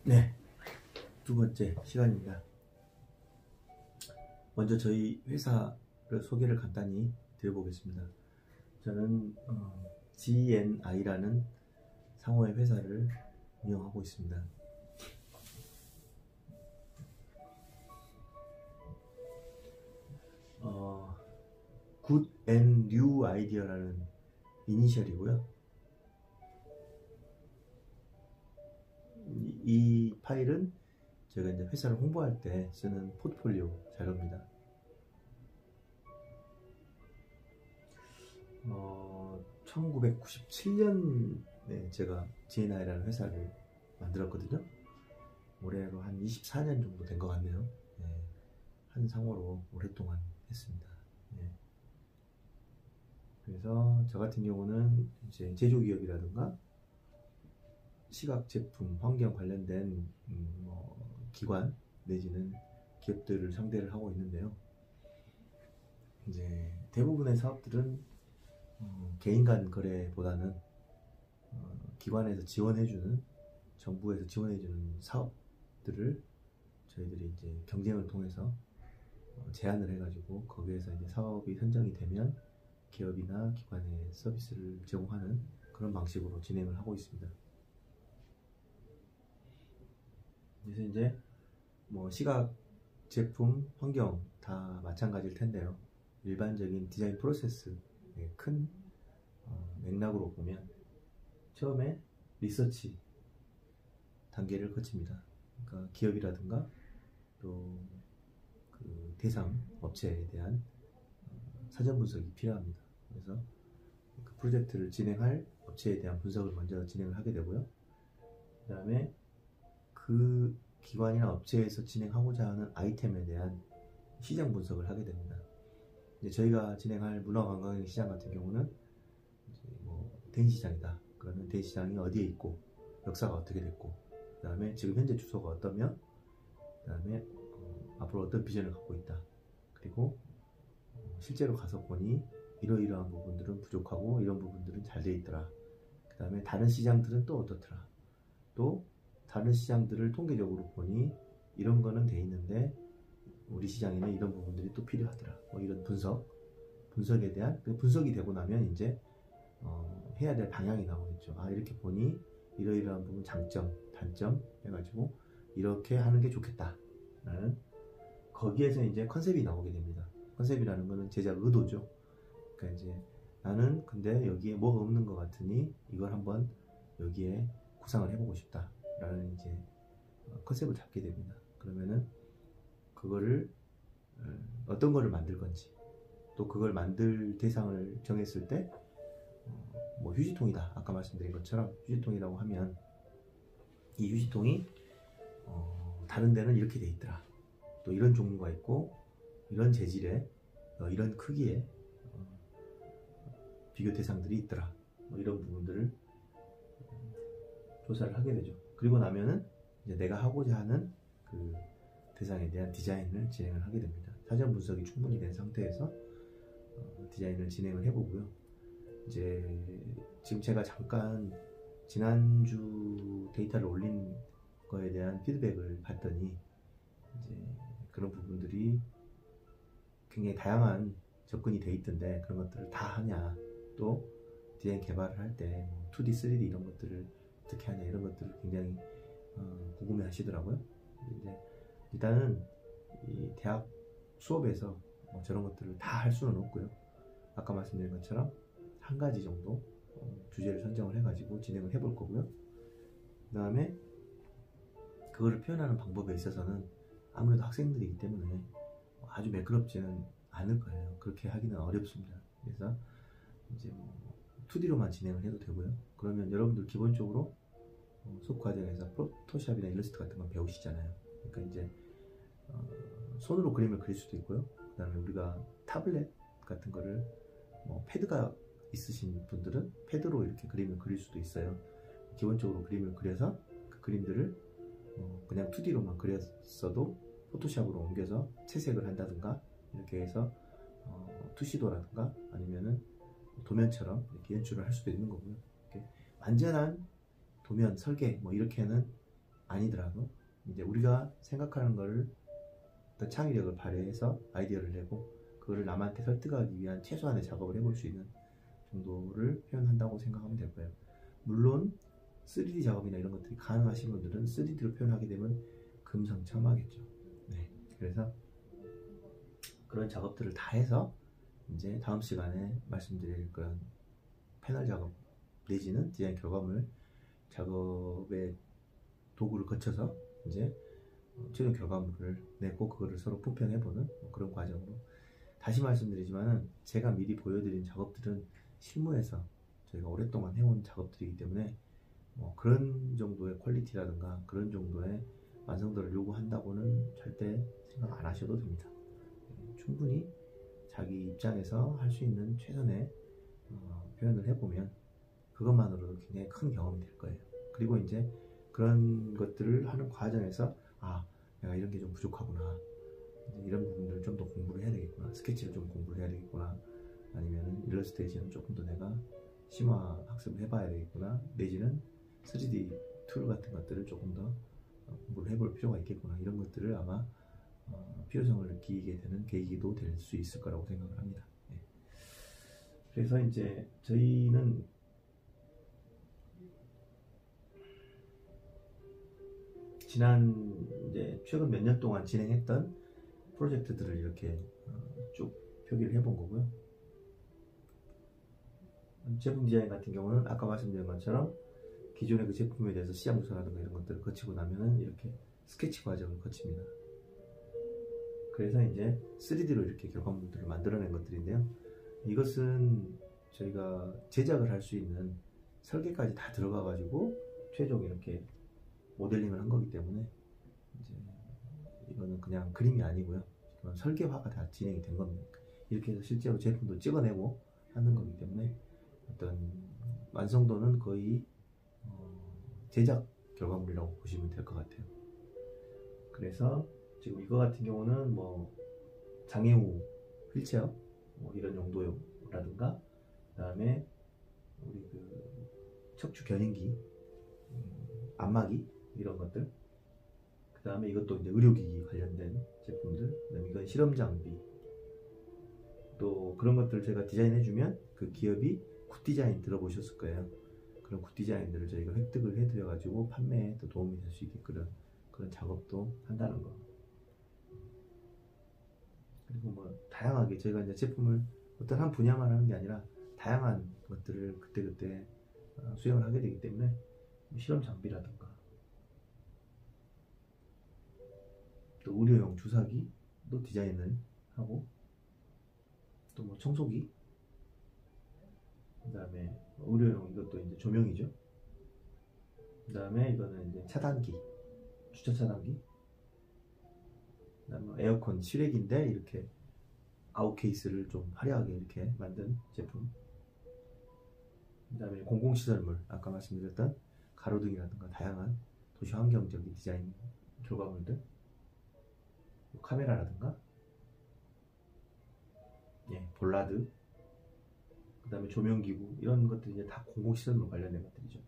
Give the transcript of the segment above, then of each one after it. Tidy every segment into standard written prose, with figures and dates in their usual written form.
네, 두 번째 시간입니다. 먼저 저희 회사를 소개를 간단히 드려보겠습니다. 저는 GNI라는 상호의 회사를 운영하고 있습니다. Good and New Idea라는 이니셜이고요. 이 파일은 제가 이제 회사를 홍보할 때 쓰는 포트폴리오 자료입니다. 1997년에 제가 GNI라는 회사를 만들었거든요. 올해로 한 24년 정도 된 것 같네요. 네, 한 상호로 오랫동안 했습니다. 네. 그래서 저 같은 경우는 이제 제조기업이라든가 시각 제품, 환경 관련된 기관 내지는 기업들을 상대를 하고 있는데요. 이제 대부분의 사업들은 개인 간 거래보다는 기관에서 지원해주는, 정부에서 지원해주는 사업들을 저희들이 이제 경쟁을 통해서 제안을 해가지고 거기에서 이제 사업이 선정이 되면 기업이나 기관에 서비스를 제공하는 그런 방식으로 진행을 하고 있습니다. 그래서 이제 뭐 시각, 제품, 환경 다 마찬가지일 텐데요. 일반적인 디자인 프로세스의 큰 맥락으로 보면 처음에 리서치 단계를 거칩니다. 그러니까 기업이라든가 또 그 대상 업체에 대한 사전 분석이 필요합니다. 그래서 그 프로젝트를 진행할 업체에 대한 분석을 먼저 진행을 하게 되고요. 그 다음에 그 기관이나 업체에서 진행하고자 하는 아이템에 대한 시장 분석을 하게 됩니다. 이제 저희가 진행할 문화관광의 시장 같은 경우는 이제 뭐 대인시장이다. 그러면 대인시장이 어디에 있고 역사가 어떻게 됐고, 그 다음에 지금 현재 주소가 어떠면, 그 다음에 앞으로 어떤 비전을 갖고 있다. 그리고 실제로 가서 보니 이러이러한 부분들은 부족하고 이런 부분들은 잘 돼 있더라. 그 다음에 다른 시장들은 또 어떻더라. 또 다른 시장들을 통계적으로 보니 이런 거는 돼 있는데 우리 시장에는 이런 부분들이 또 필요하더라. 뭐 이런 분석에 대한 분석이 되고 나면 이제 해야 될 방향이 나오겠죠. 아, 이렇게 보니 이러이러한 부분 장점, 단점 해가지고 이렇게 하는 게 좋겠다 라는, 거기에서 이제 컨셉이 나오게 됩니다. 컨셉이라는 거는 제작 의도죠. 그러니까 이제 나는 근데 여기에 뭐가 없는 것 같으니 이걸 한번 여기에 구상을 해보고 싶다 라는 이제 컨셉을 잡게 됩니다. 그러면은 그거를 어떤 거를 만들 건지, 또 그걸 만들 대상을 정했을 때 뭐 휴지통이다, 아까 말씀드린 것처럼 휴지통이라고 하면 이 휴지통이 다른 데는 이렇게 돼 있더라. 또 이런 종류가 있고 이런 재질의 이런 크기의 비교 대상들이 있더라. 뭐 이런 부분들을 조사를 하게 되죠. 그리고 나면은 이제 내가 하고자 하는 그 대상에 대한 디자인을 진행을 하게 됩니다. 사전 분석이 충분히 된 상태에서 디자인을 진행을 해보고요. 이제 지금 제가 잠깐 지난주 데이터를 올린 거에 대한 피드백을 봤더니 이제 그런 부분들이 굉장히 다양한 접근이 돼 있던데 그런 것들을 다 하냐, 또 디자인 개발을 할 때 2D, 3D 이런 것들을 어떻게 하냐, 이런 것들을 굉장히 궁금해 하시더라고요. 이제 일단은 이 대학 수업에서 저런 것들을 다 할 수는 없고요. 아까 말씀드린 것처럼 한 가지 정도 주제를 선정을 해가지고 진행을 해볼 거고요. 그 다음에 그거를 표현하는 방법에 있어서는 아무래도 학생들이기 때문에 아주 매끄럽지는 않을 거예요. 그렇게 하기는 어렵습니다. 그래서 이제 2D로만 진행을 해도 되고요. 그러면 여러분들 기본적으로 수업 과정에서 포토샵이나 일러스트 같은 건 배우시잖아요. 그러니까 이제 손으로 그림을 그릴 수도 있고요. 그 다음에 우리가 타블렛 같은 거를 패드가 있으신 분들은 패드로 이렇게 그림을 그릴 수도 있어요. 기본적으로 그림을 그려서 그 그림들을 그냥 2D로만 그렸어도 포토샵으로 옮겨서 채색을 한다든가 이렇게 해서 투시도라든가 아니면은 도면처럼 이렇게 연출을 할 수도 있는 거고요. 이렇게 완전한 도면 설계 이렇게는 아니더라도 이제 우리가 생각하는 거를 어떤 창의력을 발휘해서 아이디어를 내고 그거를 남한테 설득하기 위한 최소한의 작업을 해볼 수 있는 정도를 표현한다고 생각하면 될 거예요. 물론 3D 작업이나 이런 것들이 가능하신 분들은 3D로 표현하게 되면 금상첨화겠죠. 네, 그래서 그런 작업들을 다 해서 이제 다음 시간에 말씀드릴 그런 패널 작업 내지는 디자인 결과물 작업의 도구를 거쳐서 이제 최종 결과물을 내고 그거를 서로 품평해보는 그런 과정으로, 다시 말씀드리지만은 제가 미리 보여드린 작업들은 실무에서 저희가 오랫동안 해온 작업들이기 때문에 그런 정도의 퀄리티라든가 그런 정도의 완성도를 요구한다고는 절대 생각 안 하셔도 됩니다. 충분히 자기 입장에서 할 수 있는 최선의 표현을 해보면 그것만으로도 굉장히 큰 경험이 될 거예요. 그리고 이제 그런 것들을 하는 과정에서 내가 이런 게 좀 부족하구나, 이런 부분들을 좀 더 공부를 해야 되겠구나, 스케치를 좀 공부를 해야 되겠구나, 아니면 일러스트레이션은 조금 더 내가 심화 학습을 해봐야 되겠구나, 내지는 3D 툴 같은 것들을 조금 더 공부를 해볼 필요가 있겠구나, 이런 것들을 아마 필요성을 느끼게 되는 계기도 될 수 있을 거라고 생각을 합니다. 네. 그래서 이제 저희는 최근 몇 년 동안 진행했던 프로젝트들을 이렇게 쭉 표기를 해본 거고요. 제품 디자인 같은 경우는 아까 말씀드린 것처럼 기존의 그 제품에 대해서 시장 조사라든가 이런 것들을 거치고 나면은 이렇게 스케치 과정을 거칩니다. 그래서 이제 3D로 이렇게 결과물들을 만들어낸 것들인데요. 이것은 저희가 제작을 할 수 있는 설계까지 다 들어가 가지고 최종 이렇게 모델링을 한 거기 때문에 이제 이거는 그냥 그림이 아니고요. 설계화가 다 진행이 된 겁니다. 이렇게 해서 실제로 제품도 찍어내고 하는 거기 때문에 어떤 완성도는 거의 제작 결과물이라고 보시면 될 것 같아요. 그래서 지금 이거 같은 경우는 장애 후 휠체어 이런 용도라든가, 그 다음에 우리 그 척추 견인기, 안마기 이런 것들, 그 다음에 이것도 이제 의료기기 관련된 제품들, 그 다음에 이건 실험 장비, 또 그런 것들을 제가 디자인해주면 그 기업이 굿 디자인 들어보셨을 거예요. 그런 굿 디자인들을 저희가 획득을 해드려가지고 판매에 또 도움이 될 수 있게끔 그런 작업도 한다는 거. 그리고 다양하게 저희가 이제 제품을 어떤 한 분야만 하는 게 아니라 다양한 것들을 그때그때 수행을 하게 되기 때문에 실험 장비라든가, 또 의료용 주사기도 디자인을 하고, 또 청소기, 그 다음에 의료용 이것도 이제 조명이죠. 그 다음에 이거는 이제 차단기, 주차 차단기, 그 다음에 에어컨 실외기인데 이렇게 아웃 케이스를 좀 화려하게 이렇게 만든 제품. 그 다음에 공공시설물, 아까 말씀드렸던 가로등이라든가 다양한 도시 환경적인 디자인 결과물들, 카메라라든가, 볼라드, 그 다음에 조명기구, 이런 것들이 이제 다 공공시설물 관련된 것들이죠.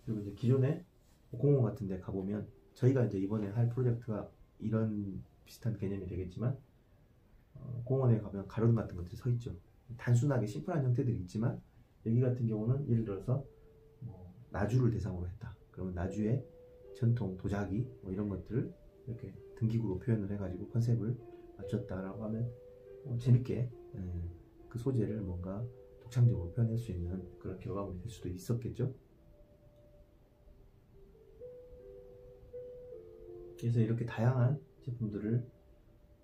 그리고 이제 기존에 공원 같은 데 가보면, 저희가 이제 이번에 할 프로젝트가 이런 비슷한 개념이 되겠지만, 공원에 가면 가로등 같은 것들이 서 있죠. 단순하게 심플한 형태들이 있지만, 여기 같은 경우는 예를 들어서 나주를 대상으로 했다. 그러면 나주의 전통 도자기 이런 것들을 이렇게 등기구로 표현을 해가지고 컨셉을 맞췄다라고 하면 재밌게 그 소재를 뭔가 독창적으로 표현할 수 있는 그런 결과물이 될 수도 있었겠죠. 그래서 이렇게 다양한 제품들을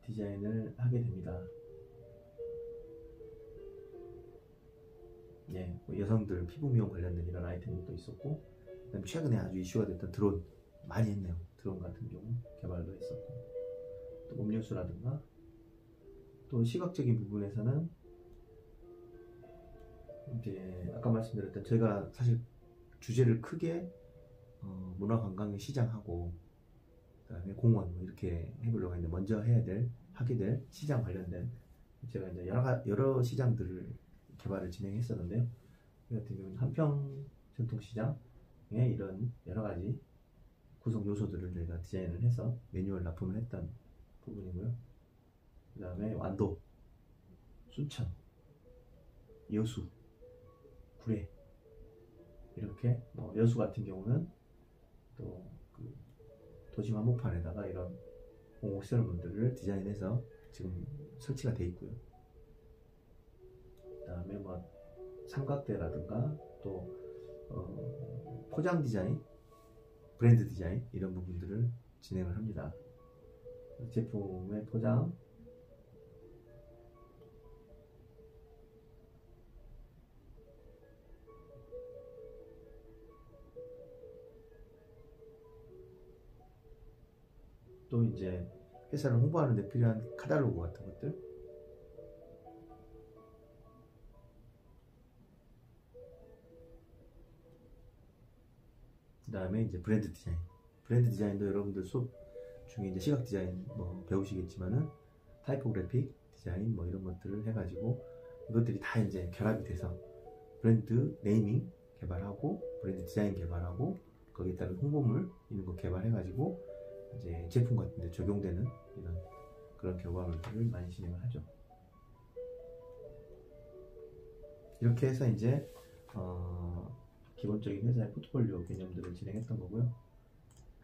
디자인을 하게 됩니다. 여성들 피부 미용 관련된 이런 아이템도 있었고, 그다음에 최근에 아주 이슈가 됐던 드론, 많이 했네요. 드론 같은 경우 개발도 했었고, 또 음료수라든가, 또 시각적인 부분에서는 이제 아까 말씀드렸던, 제가 사실 주제를 크게 문화관광의 시장하고 그다음에 공원 이렇게 해보려고 했는데, 먼저 하게 될 시장 관련된, 제가 이제 여러 시장들을 개발을 진행했었는데요. 이 같은 경우는 한평 전통시장에 이런 여러 가지 구성 요소들을 저희가 디자인을 해서 매뉴얼 납품을 했던 부분이고요. 그 다음에 완도, 순천, 여수, 구례 이렇게 여수 같은 경우는 또그 도심 한복판에다가 이런 공공시설물들을 디자인해서 지금 설치가 돼 있고요. 그 다음에 삼각대라든가 또 포장 디자인, 브랜드 디자인 이런 부분들을 진행을 합니다. 제품의 포장, 또 이제 회사를 홍보하는 데 필요한 카탈로그 같은 것들, 그 다음에 이제 브랜드 디자인. 브랜드 디자인도 여러분들 수업 중에 이제 시각 디자인 배우시겠지만은 타이포그래픽 디자인 이런 것들을 해가지고 이것들이 다 이제 결합이 돼서 브랜드 네이밍 개발하고 브랜드 디자인 개발하고 거기에 따른 홍보물 이런 거 개발해가지고 이제 제품 같은 데 적용되는 이런 그런 결과물들을 많이 진행을 하죠. 이렇게 해서 이제 기본적인 회사의 포트폴리오 개념들을 진행했던 거고요.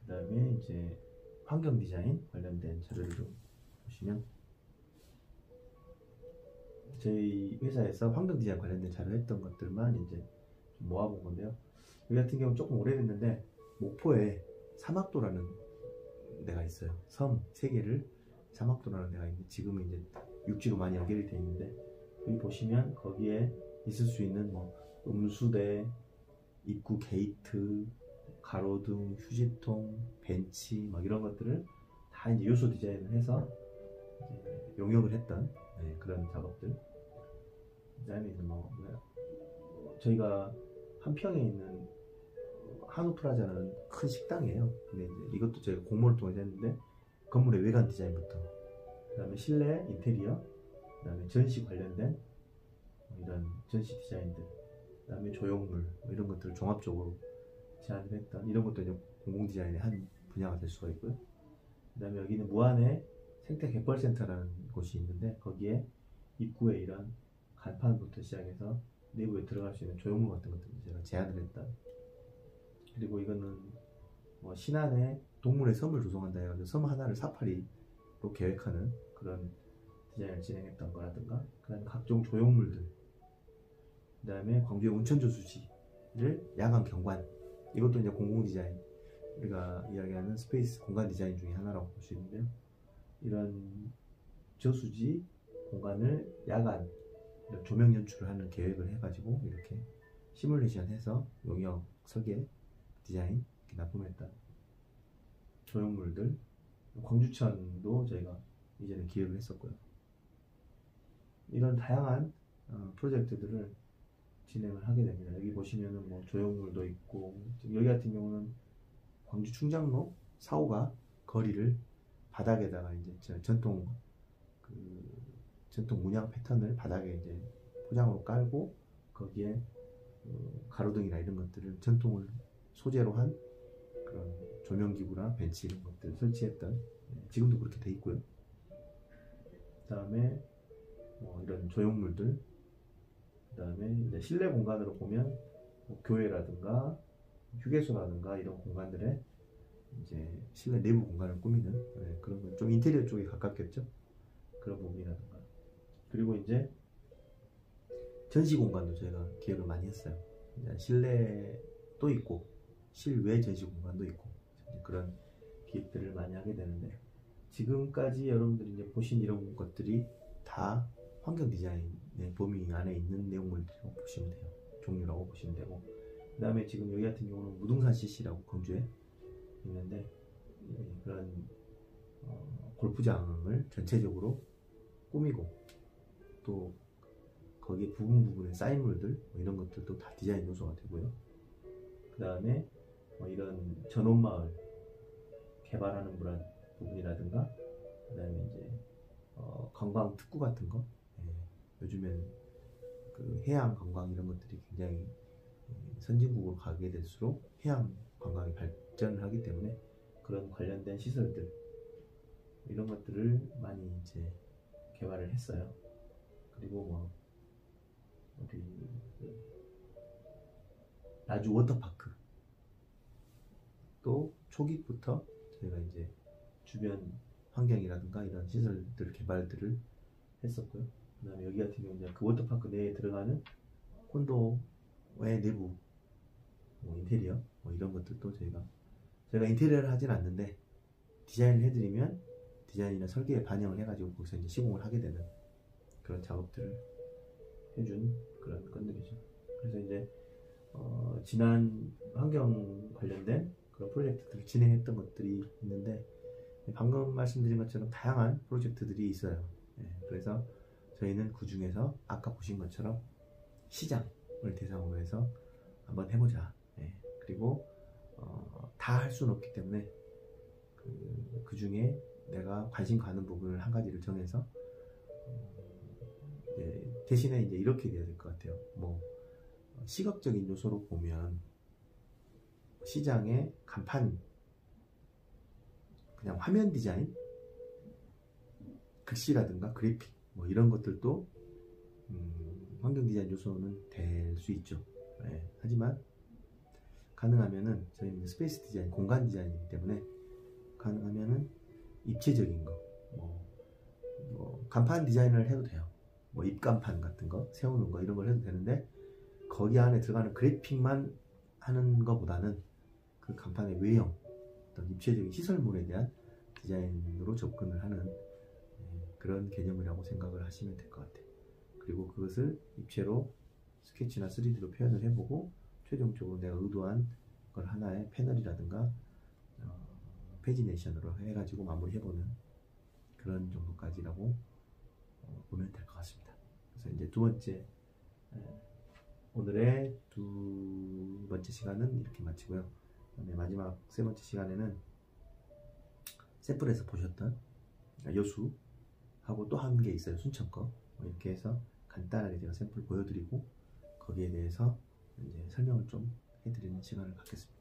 그 다음에 이제 환경 디자인 관련된 자료를 좀 보시면 저희 회사에서 환경 디자인 관련된 자료 했던 것들만 이제 좀 모아본 건데요. 여기 같은 경우는 조금 오래됐는데 목포에 사막도라는 데가 있어요. 섬 3개를 사막도라는 데가 있는데 지금은 이제 육지로 많이 연결이 되어 있는데 여기 보시면 거기에 있을 수 있는 음수대, 입구 게이트, 가로등, 휴지통, 벤치 이런 것들을 다 이제 요소 디자인을 해서 이제 용역을 했던 그런 작업들. 그다음에 이제 저희가 한평에 있는 한우프라자는 큰 식당이에요. 근데 이제 이것도 저희가 공모를 통해서 했는데 건물의 외관 디자인부터, 그다음에 실내 인테리어, 그다음에 전시 관련된 이런 전시 디자인들, 그다음에 조형물 이런 것들을 종합적으로 제안을 했던 이런 것도 이제 공공 디자인의 한 분야가 될 수가 있고요. 그다음에 여기는 무안에 생태 갯벌센터라는 곳이 있는데 거기에 입구에 이런 간판부터 시작해서 내부에 들어갈 수 있는 조형물 같은 것들을 제가 제안을 했다. 그리고 이거는 신안에 동물의 섬을 조성한다 해가지고 섬 하나를 사파리로 계획하는 그런 디자인을 진행했던 거라든가, 그 다음에 각종 조형물들, 그 다음에 광주의 온천저수지를 야간 경관, 이것도 이제 공공 디자인, 우리가 이야기하는 스페이스 공간 디자인 중에 하나라고 볼 수 있는데요. 이런 저수지 공간을 야간 조명 연출을 하는 계획을 해가지고 이렇게 시뮬레이션 해서 용역, 설계, 디자인 이렇게 납품했다. 조형물들, 광주천도 저희가 이전에 기획을 했었고요. 이런 다양한 프로젝트들을 진행을 하게 됩니다. 여기 보시면은 조형물도 있고, 여기 같은 경우는 광주 충장로 4호가 거리를 바닥에다가 이제 전통 문양 패턴을 바닥에 이제 포장으로 깔고 거기에 가로등이나 이런 것들을 전통을 소재로 한 그런 조명기구나 벤치 이런 것들을 설치했던, 지금도 그렇게 돼 있고요. 그 다음에 이런 조형물들, 그 다음에 이제 실내 공간으로 보면 교회라든가 휴게소라든가 이런 공간들에 이제 실내 내부 공간을 꾸미는 그런 건 좀 인테리어 쪽에 가깝겠죠. 그런 부분이라든가, 그리고 이제 전시 공간도 저희가 기획을 많이 했어요. 실내도 있고 실외 전시 공간도 있고 그런 기획들을 많이 하게 되는데, 지금까지 여러분들이 이제 보신 이런 것들이 다 환경 디자인의 범위 안에 있는 내용물이라고 보시면 돼요. 종류라고 보시면 되고, 그 다음에 지금 여기 같은 경우는 무등산 CC라고 광주에 있는데 그런 골프장을 전체적으로 꾸미고 또 거기에 부분에 쌓인물들 이런 것들도 다 디자인 요소가 되고요. 그 다음에 이런 전원마을 개발하는 부분이라든가, 그 다음에 이제 관광 특구 같은 거, 요즘엔 그 해양 관광 이런 것들이 굉장히 선진국으로 가게 될수록 해양 관광이 발전을 하기 때문에 그런 관련된 시설들 이런 것들을 많이 이제 개발을 했어요. 그리고 뭐 우리 나주 워터파크 또 초기부터 저희가 이제 주변 환경이라든가 이런 시설들 개발들을 했었고요. 그 다음에 여기 같은 경우는 그 워터파크 내에 들어가는 콘도의 내부 뭐 인테리어 뭐 이런 것들도 저희가 인테리어를 하진 않는데 디자인을 해드리면 디자인이나 설계에 반영을 해가지고 거기서 이제 시공을 하게 되는 그런 작업들을 해준 그런 건들이죠. 그래서 이제 지난 환경 관련된 그런 프로젝트들을 진행했던 것들이 있는데 방금 말씀드린 것처럼 다양한 프로젝트들이 있어요. 그래서 저희는 그 중에서 아까 보신 것처럼 시장을 대상으로 해서 한번 해보자. 그리고 다 할 수는 없기 때문에 그 중에 내가 관심 가는 부분을 한 가지를 정해서 대신에 이제 이렇게 돼야 될 것 같아요. 뭐 시각적인 요소로 보면 시장의 간판, 그냥 화면 디자인, 글씨라든가 그래픽 뭐 이런 것들도 환경 디자인 요소는 될 수 있죠. 하지만 가능하면은 저희는 스페이스 디자인, 공간 디자인이기 때문에 가능하면은 입체적인 거, 뭐 간판 디자인을 해도 돼요. 뭐 입간판 같은 거 세우는 거 이런 걸 해도 되는데 거기 안에 들어가는 그래픽만 하는 것보다는 그 간판의 외형, 어떤 입체적인 시설물에 대한 디자인으로 접근을 하는 그런 개념이라고 생각을 하시면 될 것 같아요. 그리고 그것을 입체로 스케치나 3D로 표현을 해보고 최종적으로 내가 의도한 걸 하나의 패널이라든가 페이지네이션으로 해가지고 마무리해보는 그런 정도까지라고 보면 될 것 같습니다. 그래서 이제 두 번째 오늘의 두 번째 시간은 이렇게 마치고요. 그다음에 마지막 세 번째 시간에는 샘플에서 보셨던 여수하고 또 한 개 있어요. 순천 거. 이렇게 해서 간단하게 제가 샘플 보여드리고 거기에 대해서 이제 설명을 좀 해드리는 시간을 갖겠습니다.